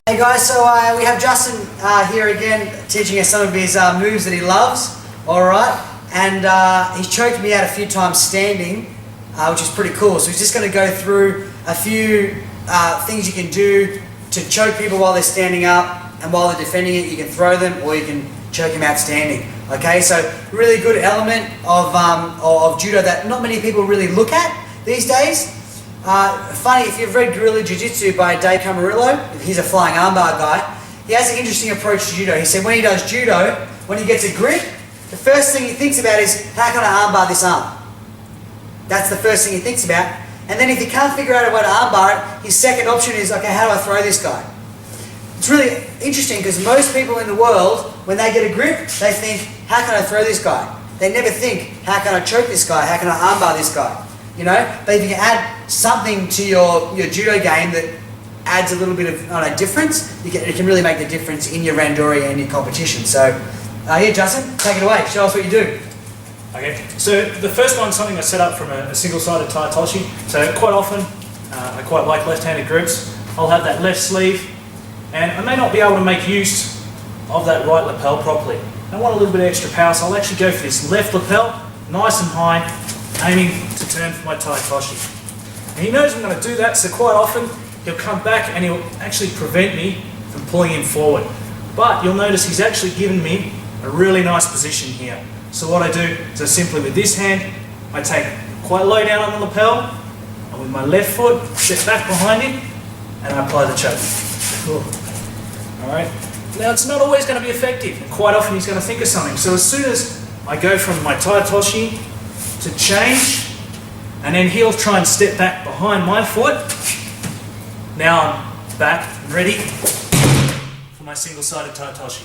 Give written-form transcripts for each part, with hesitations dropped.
Hey guys, so we have Justin here again teaching us some of his moves that he loves, alright, and he's choked me out a few times standing, which is pretty cool. So he's just going to go through a few things you can do to choke people while they're standing up, and while they're defending it you can throw them or you can choke them out standing. Okay, so really good element of judo that not many people really look at these days. Funny, if you've read Guerrilla Jiu-Jitsu by 𝗦𝗦𝗗𝗦𝗢, he's a flying armbar guy, he has an interesting approach to judo. He said when he does judo, when he gets a grip, the first thing he thinks about is, how can I armbar this arm? That's the first thing he thinks about. And then if he can't figure out a way to armbar it, his second option is, okay, how do I throw this guy? It's really interesting because most people in the world, when they get a grip, they think, how can I throw this guy? They never think, how can I choke this guy? How can I armbar this guy? You know, but if you can add something to your judo game that adds a little bit of difference, it can really make the difference in your randori and your competition. So, yeah, Justin, take it away. Show us what you do. Okay, so the first one's something I set up from a single-sided 𝗦𝗢𝗏𝗏𝗧. So quite often, I quite like left-handed grips. I'll have that left sleeve, and I may not be able to make use of that right lapel properly. I want a little bit of extra power, so I'll actually go for this left lapel, nice and high, aiming to turn for my 𝗦𝗏𝗏𝗧. And he knows I'm going to do that, so quite often he'll come back and he'll actually prevent me from pulling him forward. But you'll notice he's actually given me a really nice position here. So what I do is I simply, with this hand, I take quite low down on the lapel, and with my left foot, step back behind him, and I apply the choke. Cool. Alright. Now it's not always going to be effective, and quite often he's going to think of something. So as soon as I go from my 𝗦𝗏𝗏𝗧 to change, and then he'll try and step back behind my foot, now I'm back and ready for my single-sided 𝗦𝗏𝗏𝗧.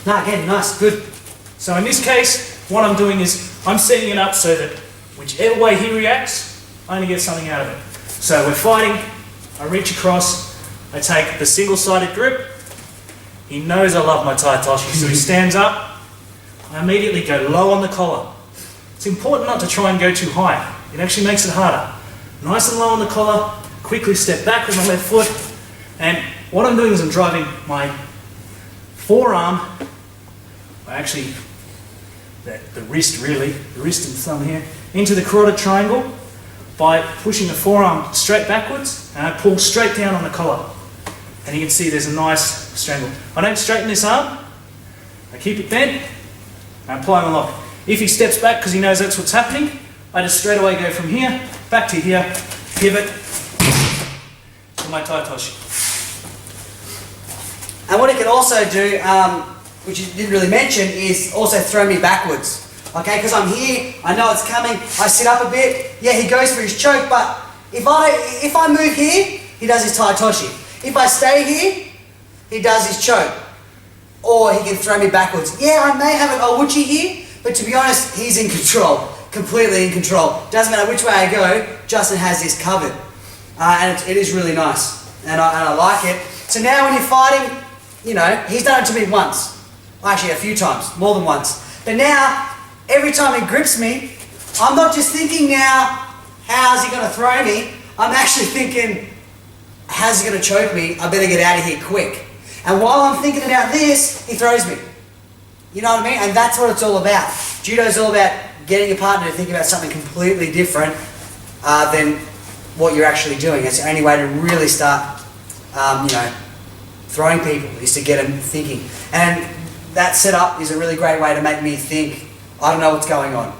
No, again, nice, good. So in this case, what I'm doing is I'm setting it up so that whichever way he reacts, I only get something out of it. So we're fighting, I reach across, I take the single-sided grip. He knows I love my 𝗦𝗏𝗏𝗧, so he stands up. I immediately go low on the collar. It's important not to try and go too high. It actually makes it harder. Nice and low on the collar, quickly step back with my left foot, and what I'm doing is I'm driving my forearm, actually the wrist really, the wrist and thumb here, into the carotid triangle by pushing the forearm straight backwards, and I pull straight down on the collar. And you can see there's a nice strangle. I don't straighten this arm, I keep it bent, and I apply my lock. If he steps back because he knows that's what's happening, I just straight away go from here, back to here, pivot, to my 𝗦𝗏𝗏𝗧. And what he can also do, which you didn't really mention, is also throw me backwards. Okay, because I'm here, I know it's coming, I sit up a bit, yeah, he goes for his choke, but if I move here, he does his 𝗦𝗏𝗏𝗧. If I stay here, he does his choke. Or he can throw me backwards. Yeah, I may have an 𝗦𝗏𝗏𝗧 here, but to be honest, he's in control. Completely in control. Doesn't matter which way I go, Justin has this covered. And it is really nice. And I like it. So now when you're fighting, you know, he's done it to me once. Actually, a few times. More than once. But now, every time he grips me, I'm not just thinking now, how's he going to throw me? I'm actually thinking, how's he going to choke me? I better get out of here quick. And while I'm thinking about this, he throws me. You know what I mean? And that's what it's all about. Judo is all about getting your partner to think about something completely different than what you're actually doing. It's the only way to really start, you know, throwing people, is to get them thinking. And that setup is a really great way to make me think, I don't know what's going on.